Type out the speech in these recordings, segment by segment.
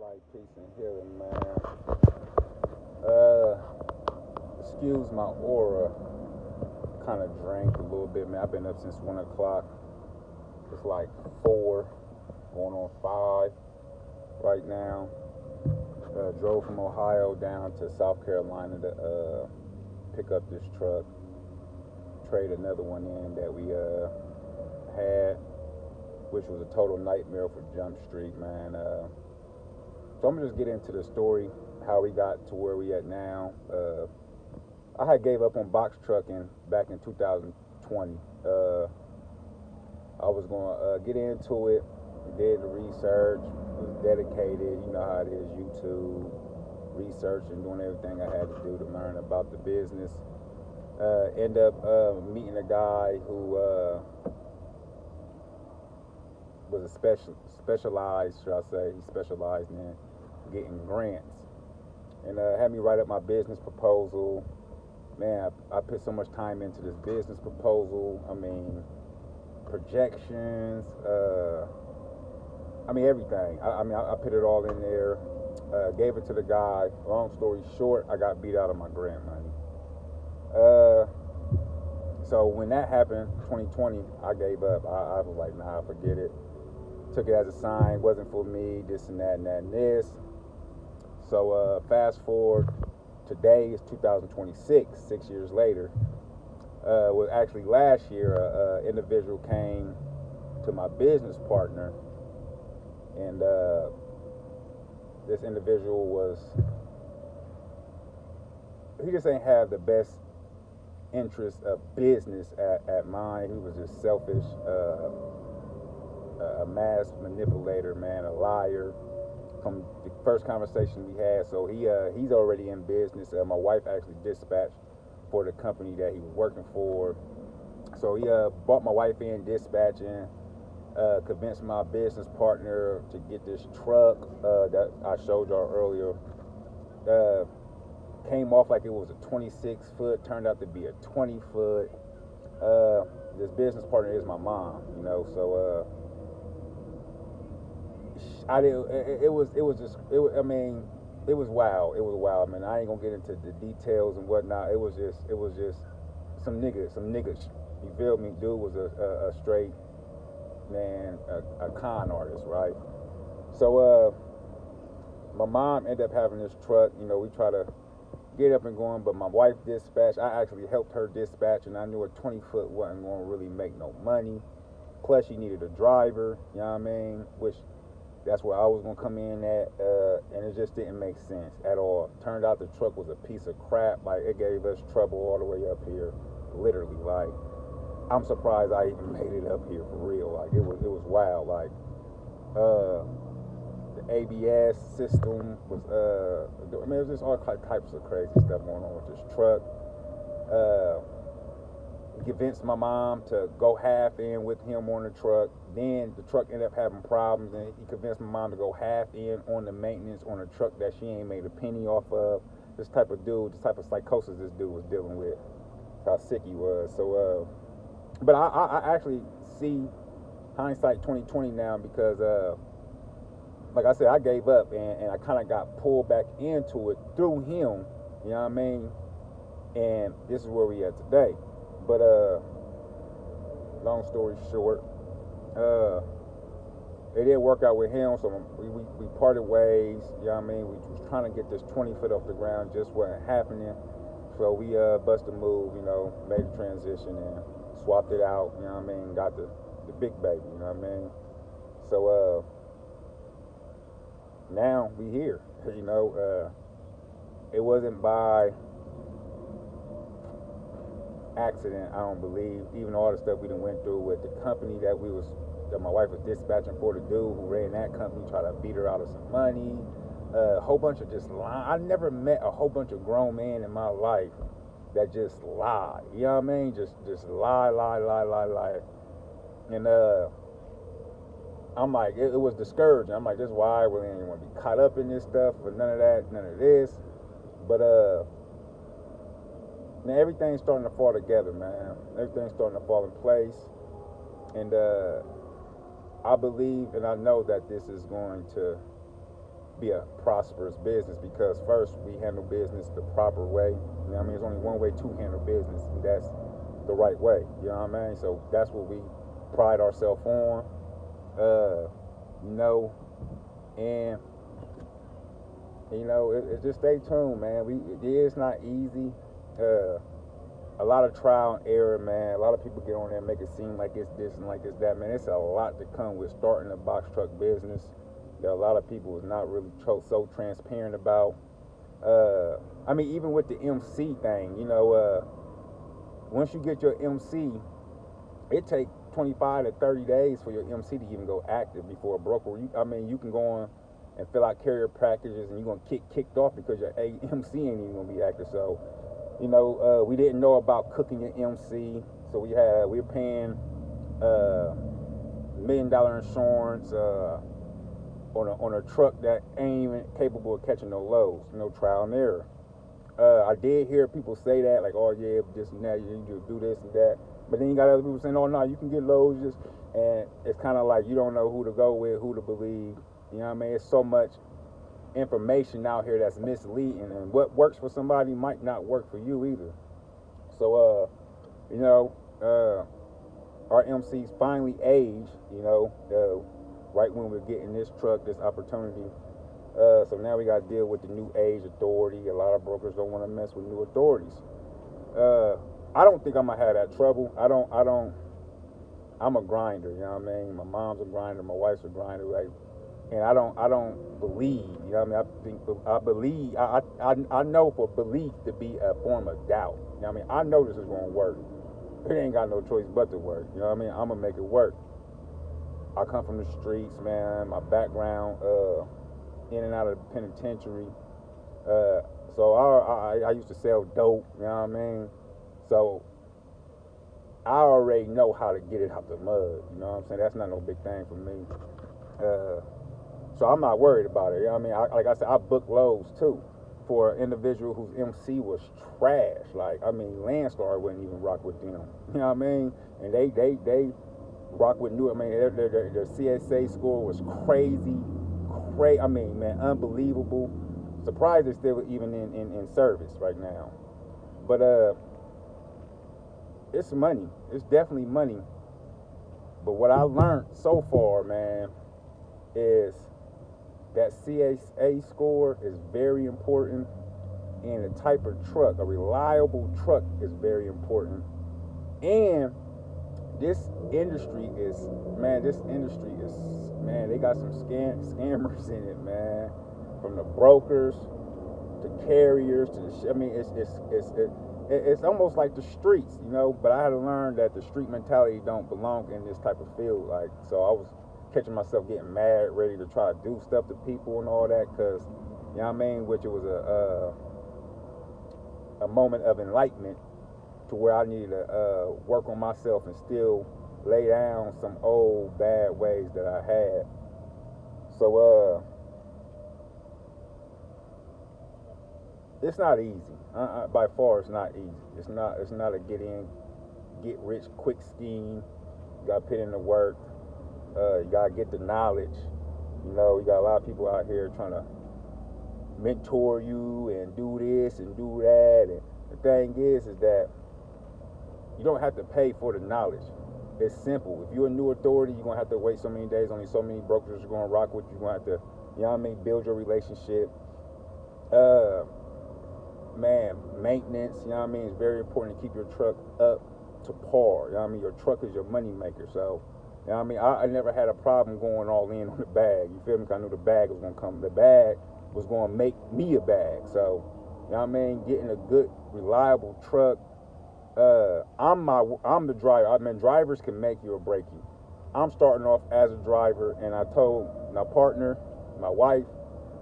Right, peace and healing, man. Excuse my aura. Kind of drank a little bit, man. I've been up since 1 o'clock. It's like 4, going on 5 right now. Drove from Ohio down to South Carolina to pick up this truck, trade another one in that we had, which was a total nightmare for Jump Street, man. So I'm gonna just get into the story, how we got to where we at now. I had gave up on box trucking back in 2020. I was gonna get into it, did the research, was dedicated. You know how it is, YouTube, research, and doing everything I had to do to learn about the business. End up meeting a guy who was a specialized, should I say, he specialized in getting grants, and had me write up my business proposal. Man, I put so much time into this business proposal. I mean, projections, everything. I put it all in there, gave it to the guy. Long story short, I got beat out of my grant money. So when that happened, 2020, I gave up. I was like, nah, forget it. Took it as a sign, wasn't for me, this and that and that and this. So fast forward, today is 2026, 6 years later. Well, actually last year, an individual came to my business partner, and this individual he just ain't have the best interest of business at mind. He was just selfish, a mass manipulator, man, a liar. From the first conversation we had, so he's already in business. My wife actually dispatched for the company that he was working for, so he brought my wife in dispatching. Convinced my business partner to get this truck that I showed y'all earlier. Came off like it was a 26 foot, turned out to be a 20 foot. This business partner is my mom, so I didn't. It was just. It was wild. It was wild, man. I ain't gonna get into the details and whatnot. It was just some niggas. You feel me? Dude was a straight man, a con artist, right? So my mom ended up having this truck. We try to get up and going, but my wife dispatched. I actually helped her dispatch, and I knew a 20 foot wasn't gonna really make no money. Plus, she needed a driver. You know what I mean? Which that's where I was gonna come in at, and it just didn't make sense at all. Turned out the truck was a piece of crap. Like, it gave us trouble all the way up here, literally. Like, I'm surprised I even made it up here for real. Like, it was wild. Like, the ABS system was it was just all types of crazy stuff going on with this truck. Convinced my mom to go half in with him on the truck. Then the truck ended up having problems, and he convinced my mom to go half in on the maintenance on a truck that she ain't made a penny off of. This type of psychosis this dude was dealing with. How sick he was. So, but I actually see hindsight 2020 now, because, like I said, I gave up, and I kind of got pulled back into it through him. You know what I mean? And this is where we at today. But long story short, it didn't work out with him, so we parted ways. You know what I mean? We was trying to get this 20 foot off the ground, just wasn't happening. So we busted a move, made a transition and swapped it out. You know what I mean? Got the big baby. You know what I mean? So now we here. It wasn't by accident, I don't believe. Even all the stuff we done went through with the company that my wife was dispatching for, the dude who ran that company tried to beat her out of some money. A whole bunch of just lying. I never met a whole bunch of grown men in my life that just lie. You know what I mean? Just lie. And I'm like, it was discouraging. I'm like, this is why I really didn't want to be caught up in this stuff, but none of that, none of this. But man, everything's starting to fall together, man. Everything's starting to fall in place. And I believe and I know that this is going to be a prosperous business, because first we handle business the proper way. You know what I mean? There's only one way to handle business, and that's the right way. You know what I mean? So that's what we pride ourselves on. You know, and it just stay tuned, man. It is not easy. A lot of trial and error, man. A lot of people get on there and make it seem like it's this and like it's that, man. It's a lot to come with starting a box truck business that a lot of people is not really so transparent about. I mean, even with the MC thing, once you get your MC, it takes 25 to 30 days for your MC to even go active before a broker. You can go on and fill out carrier packages, and you're gonna get kicked off because your MC ain't even gonna be active. So, we didn't know about cooking your MC, so we were paying $1 million insurance on a truck that ain't even capable of catching no loads. No trial and error. I did hear people say that, like, oh yeah, this and that, you need to do this and that. But then you got other people saying, oh no, you can get loads, and it's kind of like you don't know who to go with, who to believe. You know what I mean? It's so much information out here that's misleading, and what works for somebody might not work for you either. So, our MCs finally aged, right when we're getting this truck, this opportunity. So now we got to deal with the new age authority. A lot of brokers don't want to mess with new authorities. I don't think I'm gonna have that trouble. I'm a grinder, you know what I mean? My mom's a grinder, my wife's a grinder, right? And I don't believe, you know what I mean? I know for belief to be a form of doubt. You know what I mean? I know this is gonna work. It ain't got no choice but to work. You know what I mean? I'm gonna make it work. I come from the streets, man. My background, in and out of the penitentiary. So I used to sell dope, you know what I mean? So I already know how to get it out the mud, you know what I'm saying? That's not no big thing for me. So I'm not worried about it, you know what I mean? Like I said, I booked loads too for an individual whose MC was trash. Like, I mean, Landstar wouldn't even rock with them, you know what I mean? And they rock with New. I mean, their CSA score was crazy. I mean, man, unbelievable. Surprised it's still even in service right now. But it's money. It's definitely money. But what I learned so far, man, is that CSA score is very important, and the type of truck, a reliable truck, is very important. And this industry is, man, they got some scammers in it, man. From the brokers to carriers to the, I mean, it's almost like the streets, But I had to learn that the street mentality don't belong in this type of field. Like, so I was catching myself getting mad, ready to try to do stuff to people and all that, cause, you know what I mean? Which it was a moment of enlightenment to where I needed to work on myself and still lay down some old bad ways that I had. So it's not easy. By far, it's not easy. It's not a get rich quick scheme. You gotta put in the work. You gotta get the knowledge. You got a lot of people out here trying to mentor you and do this and do that. And the thing is that you don't have to pay for the knowledge. It's simple. If you're a new authority, you're gonna have to wait so many days. Only so many brokers are gonna rock with you. You're gonna have to, you know what I mean, build your relationship. Maintenance, you know what I mean, it's very important to keep your truck up to par. You know what I mean? Your truck is your money maker. So, you know what I mean? I never had a problem going all in on the bag. You feel me? 'Cause I knew the bag was gonna come. The bag was gonna make me a bag. So, you know what I mean? Getting a good, reliable truck. I'm the driver. I mean, drivers can make you or break you. I'm starting off as a driver, and I told my partner, my wife,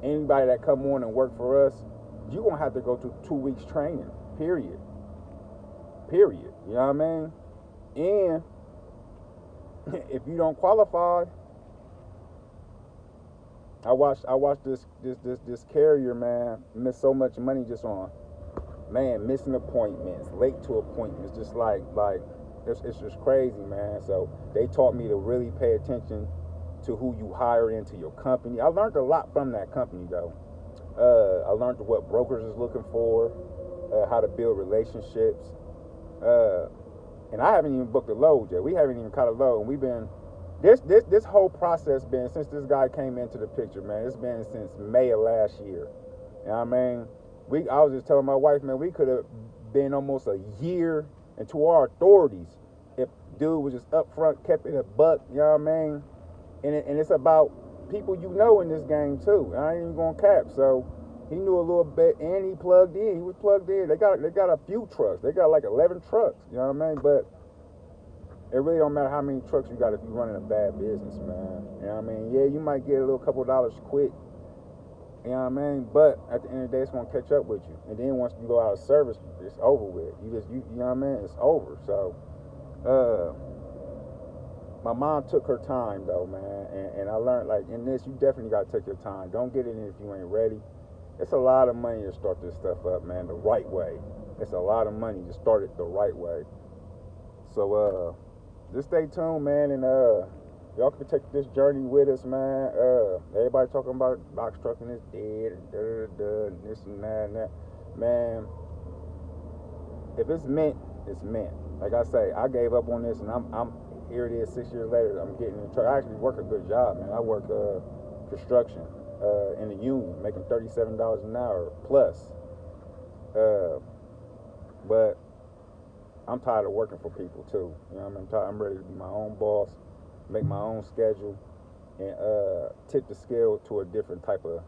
anybody that come on and work for us, you're gonna have to go to 2 weeks training. Period. You know what I mean? And if you don't qualify, I watched this carrier, man, miss so much money just on, man, missing appointments, late to appointments, just like it's just crazy, man. So they taught me to really pay attention to who you hire into your company. I learned a lot from that company though. I learned what brokers is looking for, how to build relationships, uh, and I haven't even booked a load yet. We haven't even caught a load, and we've been this whole process been since this guy came into the picture, man. It's been since May of last year. You know what I mean? I was just telling my wife, man, we could have been almost a year into our authorities if dude was just up front, kept it a buck. You know what I mean? And it's about people you know in this game too. I ain't even gonna cap. So he knew a little bit, and he plugged in. He was plugged in. They got a few trucks. They got like 11 trucks. You know what I mean? But it really don't matter how many trucks you got if you're running a bad business, man. You know what I mean? Yeah, you might get a little couple dollars quick. You know what I mean? But at the end of the day, it's gonna catch up with you. And then once you go out of service, it's over with. You know what I mean? It's over. So, my mom took her time though, man. And I learned like in this, you definitely gotta take your time. Don't get in if you ain't ready. It's a lot of money to start this stuff up, man, the right way. It's a lot of money to start it the right way. So, just stay tuned, man, and y'all can take this journey with us, man. Everybody talking about box trucking is dead and and this and that. Man, if it's meant, it's meant. Like I say, I gave up on this, and I'm here. It is 6 years later. I'm getting in the truck. I actually work a good job, man. I work construction in the union, making $37 an hour plus. But I'm tired of working for people too. You know what I mean? I'm ready to be my own boss, make my own schedule, and tip the scale to a different type of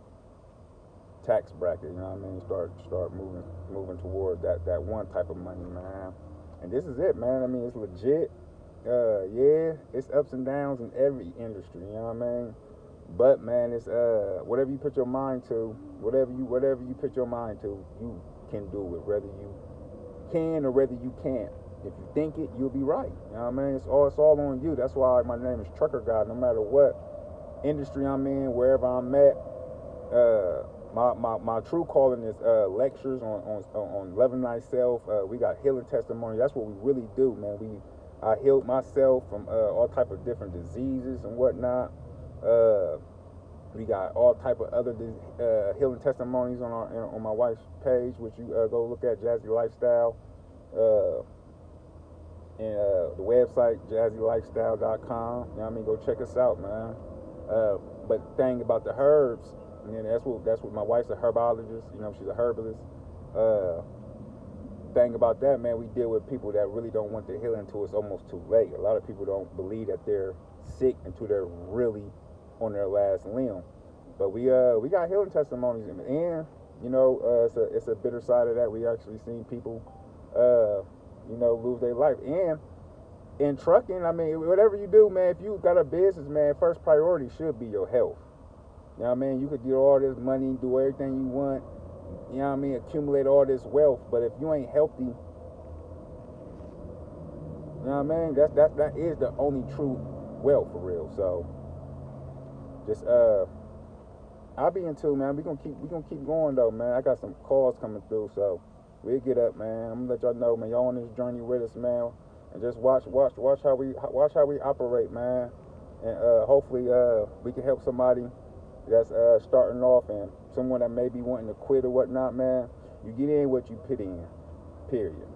tax bracket. You know what I mean? Start moving toward that one type of money, man. And this is it, man. I mean, it's legit. Yeah, it's ups and downs in every industry. You know what I mean? But man, it's whatever you put your mind to, whatever you put your mind to, you can do it. Whether you can or whether you can't. If you think it, you'll be right. You know what I mean? It's all on you. That's why my name is Trucker God. No matter what industry I'm in, wherever I'm at, my true calling is lectures on loving thyself. We got healing testimony. That's what we really do, man. I healed myself from all type of different diseases and whatnot. We got all type of other healing testimonies on my wife's page, which you go look at, Jazzy Lifestyle, and the website jazzylifestyle.com. You know what I mean? Go check us out, man. But the thing about the herbs, and that's what my wife's a herbologist. You know, she's a herbalist. Thing about that, man, we deal with people that really don't want the healing until it's almost too late. A lot of people don't believe that they're sick until they're really on their last limb. But we got healing testimonies, and you know, it's a bitter side of that. We actually seen people, you know, lose their life. And in trucking, I mean, whatever you do, man, if you got a business, man, first priority should be your health. You know what I mean? You could do all this money, do everything you want, you know what I mean, accumulate all this wealth, but if you ain't healthy, you know what I mean? That is the only true wealth for real. So just I'll be in tune, man. We gonna keep going though, man. I got some calls coming through, so we'll get up, man. I'm gonna let y'all know, man. Y'all on this journey with us, man, and just watch how we operate, man. And hopefully we can help somebody that's starting off, and someone that may be wanting to quit or whatnot, man. You get in what you put in, period.